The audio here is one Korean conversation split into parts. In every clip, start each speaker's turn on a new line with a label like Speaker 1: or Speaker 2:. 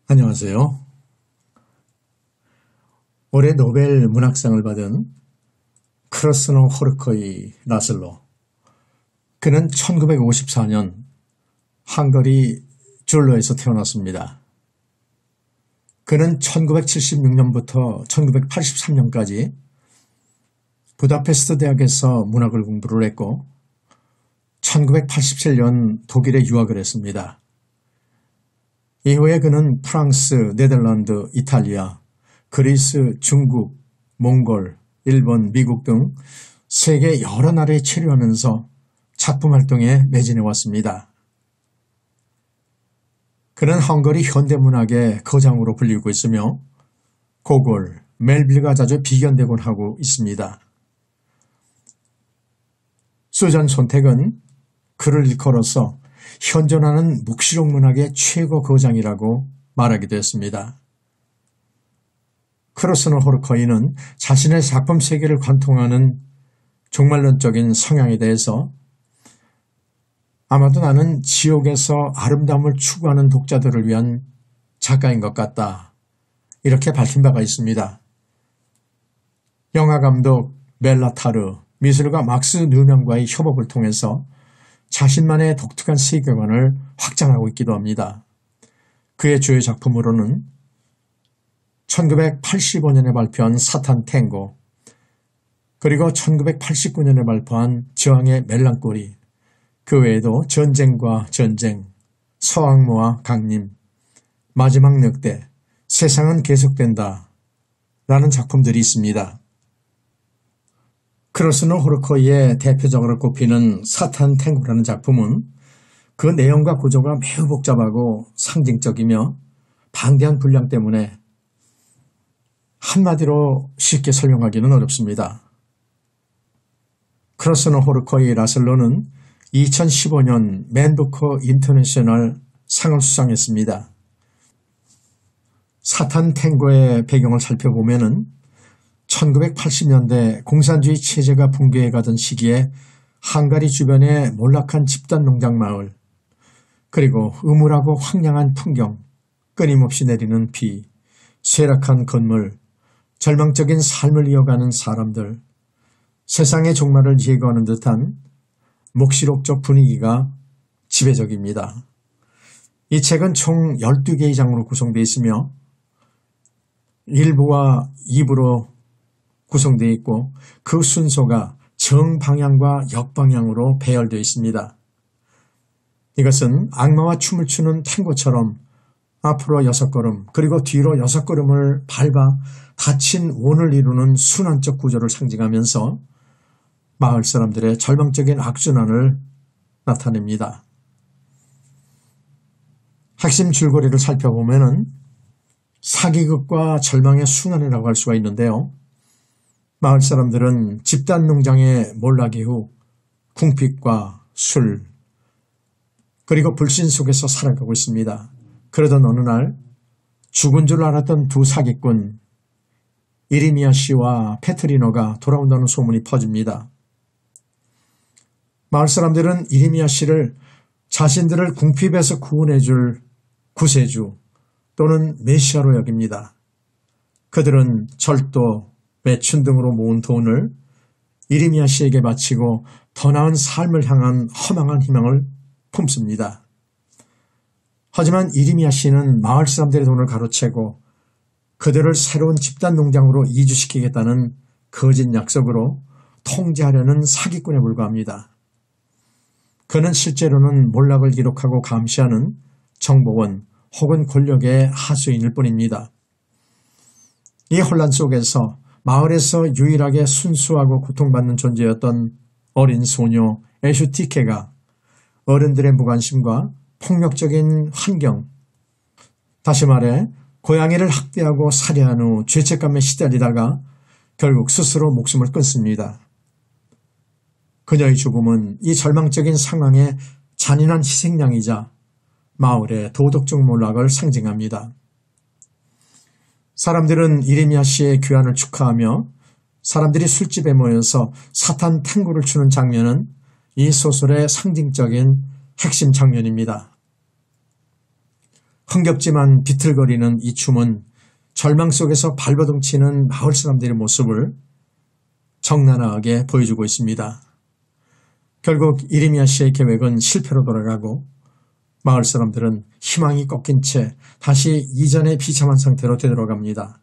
Speaker 1: 안녕하세요. 올해 노벨 문학상을 받은 크로스노 호르코이 라슬로. 그는 1954년 헝가리 줄로에서 태어났습니다. 그는 1976년부터 1983년까지 부다페스트 대학에서 문학을 공부를 했고 1987년 독일에 유학을 했습니다. 이후에 그는 프랑스, 네덜란드, 이탈리아, 그리스, 중국, 몽골, 일본, 미국 등 세계 여러 나라에 체류하면서 작품 활동에 매진해 왔습니다. 그는 헝가리 현대문학의 거장으로 불리고 있으며 고골, 멜빌과 자주 비견되곤 하고 있습니다. 수잔 손택은 그를 일컬어서 현존하는 묵시록 문학의 최고 거장이라고 말하기도 했습니다. 크로스노 호르코이는 자신의 작품 세계를 관통하는 종말론적인 성향에 대해서 아마도 나는 지옥에서 아름다움을 추구하는 독자들을 위한 작가인 것 같다. 이렇게 밝힌 바가 있습니다. 영화감독 멜라타르, 미술가 막스 누명과의 협업을 통해서 자신만의 독특한 세계관을 확장하고 있기도 합니다. 그의 주요 작품으로는 1985년에 발표한 사탄 탱고, 그리고 1989년에 발표한 저항의 멜랑콜리, 그 외에도 전쟁과 전쟁, 서왕모와 강림, 마지막 늑대, 세상은 계속된다 라는 작품들이 있습니다. 크로스노 호르코이의 대표적으로 꼽히는 사탄 탱고라는 작품은 그 내용과 구조가 매우 복잡하고 상징적이며 방대한 분량 때문에 한마디로 쉽게 설명하기는 어렵습니다. 크로스노 호르코이 라슬로는 2015년 맨부커 인터내셔널 상을 수상했습니다. 사탄 탱고의 배경을 살펴보면은 1980년대 공산주의 체제가 붕괴해 가던 시기에 헝가리 주변의 몰락한 집단 농장 마을, 그리고 음울하고 황량한 풍경, 끊임없이 내리는 비, 쇠락한 건물, 절망적인 삶을 이어가는 사람들, 세상의 종말을 예고하는 듯한 묵시록적 분위기가 지배적입니다. 이 책은 총 12개의 장으로 구성되어 있으며 1부와 2부로 구성되어 있고 그 순서가 정방향과 역방향으로 배열되어 있습니다. 이것은 악마와 춤을 추는 탱고처럼 앞으로 6걸음 그리고 뒤로 6걸음을 밟아 닫힌 원을 이루는 순환적 구조를 상징하면서 마을 사람들의 절망적인 악순환을 나타냅니다. 핵심 줄거리를 살펴보면 사기극과 절망의 순환이라고 할 수가 있는데요. 마을 사람들은 집단 농장의 몰락 이후 궁핍과 술, 그리고 불신 속에서 살아가고 있습니다. 그러던 어느 날 죽은 줄 알았던 두 사기꾼 이리미아 씨와 페트리노가 돌아온다는 소문이 퍼집니다. 마을 사람들은 이리미아 씨를 자신들을 궁핍에서 구원해줄 구세주 또는 메시아로 여깁니다. 그들은 절도, 매춘 등으로 모은 돈을 이리미아 씨에게 바치고 더 나은 삶을 향한 허망한 희망을 품습니다. 하지만 이리미아 씨는 마을 사람들의 돈을 가로채고 그들을 새로운 집단 농장으로 이주시키겠다는 거짓 약속으로 통제하려는 사기꾼에 불과합니다. 그는 실제로는 몰락을 기록하고 감시하는 정보원 혹은 권력의 하수인일 뿐입니다. 이 혼란 속에서 마을에서 유일하게 순수하고 고통받는 존재였던 어린 소녀 에슈티케가 어른들의 무관심과 폭력적인 환경, 다시 말해 고양이를 학대하고 살해한 후 죄책감에 시달리다가 결국 스스로 목숨을 끊습니다. 그녀의 죽음은 이 절망적인 상황의 잔인한 희생양이자 마을의 도덕적 몰락을 상징합니다. 사람들은 이레미야 씨의 귀환을 축하하며 사람들이 술집에 모여서 사탄 탱고를 추는 장면은 이 소설의 상징적인 핵심 장면입니다. 흥겹지만 비틀거리는 이 춤은 절망 속에서 발버둥 치는 마을 사람들의 모습을 적나라하게 보여주고 있습니다. 결국 이르미야 씨의 계획은 실패로 돌아가고 마을 사람들은 희망이 꺾인 채 다시 이전의 비참한 상태로 되돌아갑니다.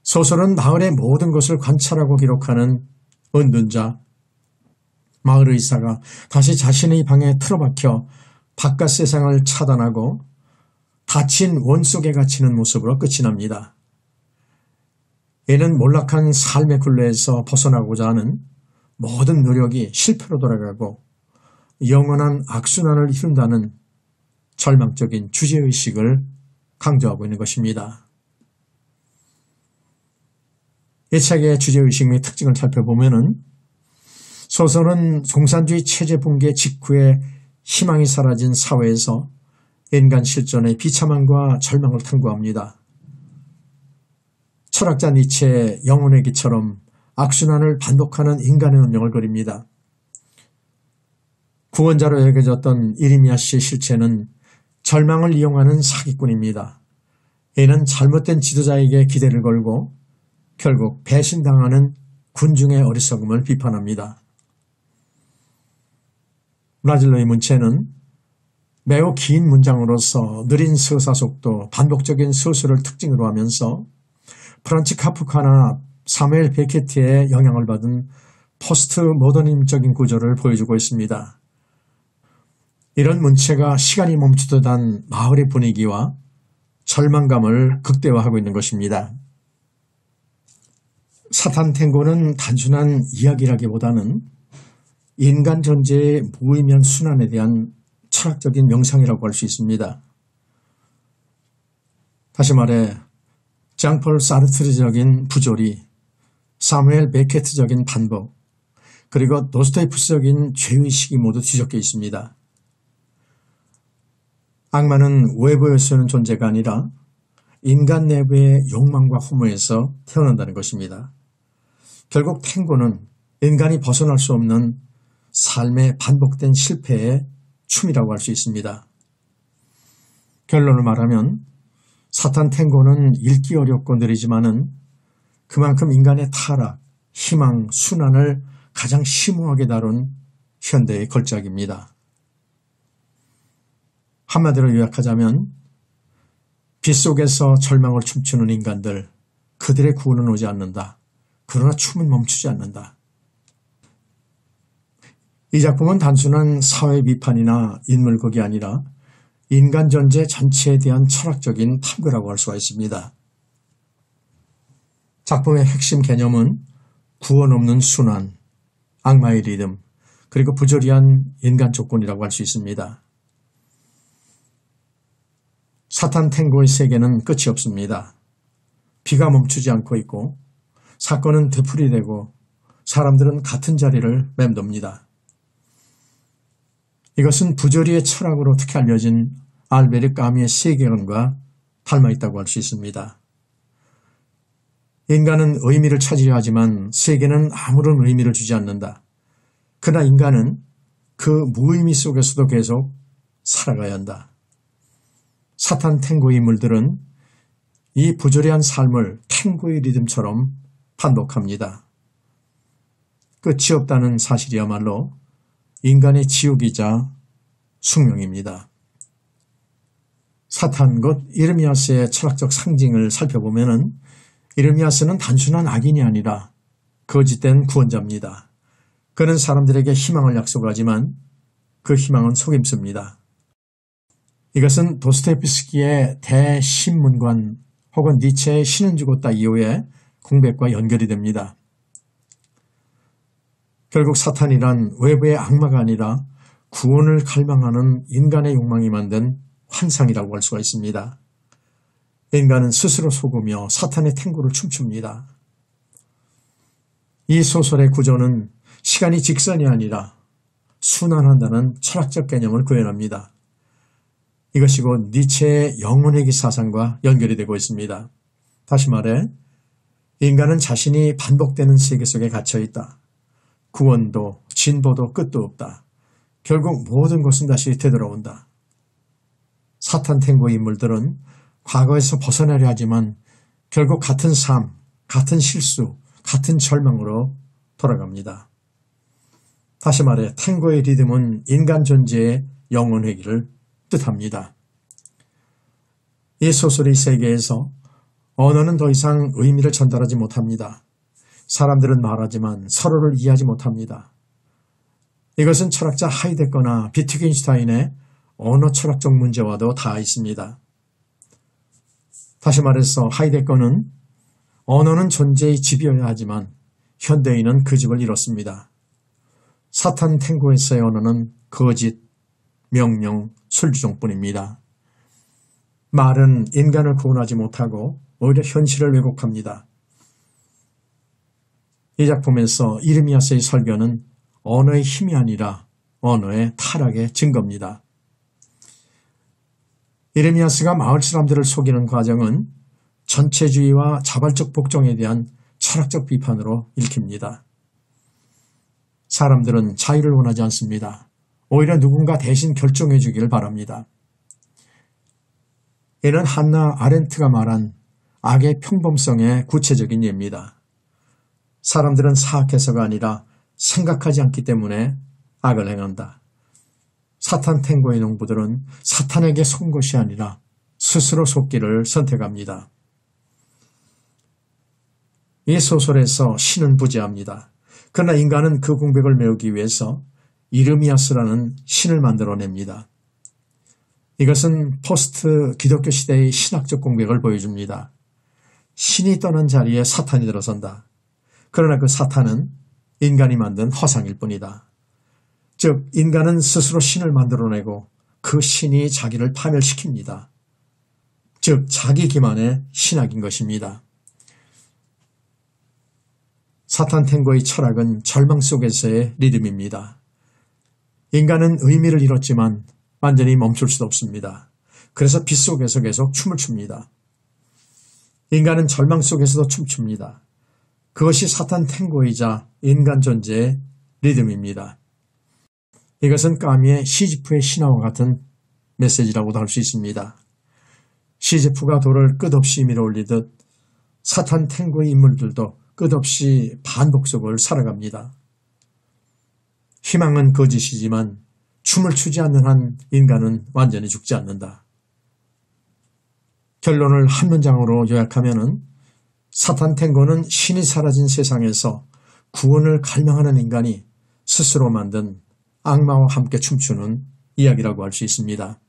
Speaker 1: 소설은 마을의 모든 것을 관찰하고 기록하는 은둔자, 마을 의사가 다시 자신의 방에 틀어박혀 바깥 세상을 차단하고 닫힌 원 속에 갇히는 모습으로 끝이 납니다. 이는 몰락한 삶의 굴레에서 벗어나고자 하는 모든 노력이 실패로 돌아가고 영원한 악순환을 이룬다는 절망적인 주제의식을 강조하고 있는 것입니다. 이 책의 주제의식 및 특징을 살펴보면 소설은 공산주의 체제 붕괴 직후에 희망이 사라진 사회에서 인간 실존의 비참함과 절망을 탐구합니다. 철학자 니체의 영혼의 기처럼 악순환을 반복하는 인간의 운명을 그립니다. 구원자로 여겨졌던 이르미야 씨의 실체는 절망을 이용하는 사기꾼입니다. 이는 잘못된 지도자에게 기대를 걸고 결국 배신당하는 군중의 어리석음을 비판합니다. 브라질로의 문체는 매우 긴 문장으로서 느린 서사 속도, 반복적인 서술을 특징으로 하면서 프란츠 카프카나 사무엘 베케트의 영향을 받은 포스트 모더니즘적인 구조를 보여주고 있습니다. 이런 문체가 시간이 멈추듯 한 마을의 분위기와 절망감을 극대화하고 있는 것입니다. 사탄 탱고는 단순한 이야기라기보다는 인간 존재의 무의미한 순환에 대한 철학적인 명상이라고 할 수 있습니다. 다시 말해 장폴 사르트르적인 부조리, 사무엘 베케트적인 반복, 그리고 도스토옙스적인 죄의식이 모두 뒤섞여 있습니다. 악마는 외부에서 오는 존재가 아니라 인간 내부의 욕망과 허무에서 태어난다는 것입니다. 결국 탱고는 인간이 벗어날 수 없는 삶의 반복된 실패의 춤이라고 할 수 있습니다. 결론을 말하면 사탄 탱고는 읽기 어렵고 느리지만은 그만큼 인간의 타락, 희망, 순환을 가장 심오하게 다룬 현대의 걸작입니다. 한마디로 요약하자면 빗속에서 절망을 춤추는 인간들, 그들의 구원은 오지 않는다. 그러나 춤은 멈추지 않는다. 이 작품은 단순한 사회 비판이나 인물극이 아니라 인간 존재 전체에 대한 철학적인 탐구라고 할 수가 있습니다. 작품의 핵심 개념은 구원 없는 순환, 악마의 리듬, 그리고 부조리한 인간 조건이라고 할 수 있습니다. 사탄 탱고의 세계는 끝이 없습니다. 비가 멈추지 않고 있고 사건은 되풀이되고 사람들은 같은 자리를 맴돕니다. 이것은 부조리의 철학으로 어떻게 알려진 알베르 까뮈의 세계관과 닮아있다고 할 수 있습니다. 인간은 의미를 찾으려 하지만 세계는 아무런 의미를 주지 않는다. 그러나 인간은 그 무의미 속에서도 계속 살아가야 한다. 사탄 탱고의 인물들은 이 부조리한 삶을 탱고의 리듬처럼 반복합니다. 끝이 없다는 사실이야말로 인간의 지옥이자 숙명입니다. 사탄 곧 이르미야스의 철학적 상징을 살펴보면 이르미야스는 단순한 악인이 아니라 거짓된 구원자입니다. 그는 사람들에게 희망을 약속하지만 그 희망은 속임수입니다. 이것은 도스토옙스키의 대신문관 혹은 니체의 신은 죽었다 이후의 공백과 연결이 됩니다. 결국 사탄이란 외부의 악마가 아니라 구원을 갈망하는 인간의 욕망이 만든 환상이라고 할 수가 있습니다. 인간은 스스로 속으며 사탄의 탱고를 춤춥니다. 이 소설의 구조는 시간이 직선이 아니라 순환한다는 철학적 개념을 구현합니다. 이것이 곧 니체의 영혼회귀 사상과 연결이 되고 있습니다. 다시 말해 인간은 자신이 반복되는 세계 속에 갇혀있다. 구원도 진보도 끝도 없다. 결국 모든 것은 다시 되돌아온다. 사탄 탱고 인물들은 과거에서 벗어나려 하지만 결국 같은 삶, 같은 실수, 같은 절망으로 돌아갑니다. 다시 말해 탱고의 리듬은 인간 존재의 영원회기를 뜻합니다. 이 소설의 세계에서 언어는 더 이상 의미를 전달하지 못합니다. 사람들은 말하지만 서로를 이해하지 못합니다. 이것은 철학자 하이데거나 비트겐슈타인의 언어 철학적 문제와도 닿아 있습니다. 다시 말해서 하이데거는 언어는 존재의 집이어야 하지만 현대인은 그 집을 잃었습니다. 사탄 탱고에서의 언어는 거짓, 명령, 술주정뿐입니다. 말은 인간을 구원하지 못하고 오히려 현실을 왜곡합니다. 이 작품에서 이르미야스의 설교는 언어의 힘이 아니라 언어의 타락의 증거입니다. 이르미야스가 마을 사람들을 속이는 과정은 전체주의와 자발적 복종에 대한 철학적 비판으로 읽힙니다. 사람들은 자유를 원하지 않습니다. 오히려 누군가 대신 결정해 주기를 바랍니다. 이는 한나 아렌트가 말한 악의 평범성의 구체적인 예입니다. 사람들은 사악해서가 아니라 생각하지 않기 때문에 악을 행한다. 사탄 탱고의 농부들은 사탄에게 속 것이 아니라 스스로 속기를 선택합니다. 이 소설에서 신은 부재합니다. 그러나 인간은 그 공백을 메우기 위해서 이르미야스라는 신을 만들어냅니다. 이것은 포스트 기독교 시대의 신학적 공백을 보여줍니다. 신이 떠난 자리에 사탄이 들어선다. 그러나 그 사탄은 인간이 만든 허상일 뿐이다. 즉 인간은 스스로 신을 만들어내고 그 신이 자기를 파멸시킵니다. 즉 자기 기만의 신학인 것입니다. 사탄 탱고의 철학은 절망 속에서의 리듬입니다. 인간은 의미를 잃었지만 완전히 멈출 수 없습니다. 그래서 빛 속에서 계속 춤을 춥니다. 인간은 절망 속에서도 춤춥니다. 그것이 사탄 탱고이자 인간 존재의 리듬입니다. 이것은 까미의 시지프의 신화와 같은 메시지라고도 할 수 있습니다. 시지프가 돌을 끝없이 밀어올리듯 사탄 탱고의 인물들도 끝없이 반복 속을 살아갑니다. 희망은 거짓이지만 춤을 추지 않는 한 인간은 완전히 죽지 않는다. 결론을 한 문장으로 요약하면은 사탄 탱고는 신이 사라진 세상에서 구원을 갈망하는 인간이 스스로 만든 악마와 함께 춤추는 이야기라고 할 수 있습니다.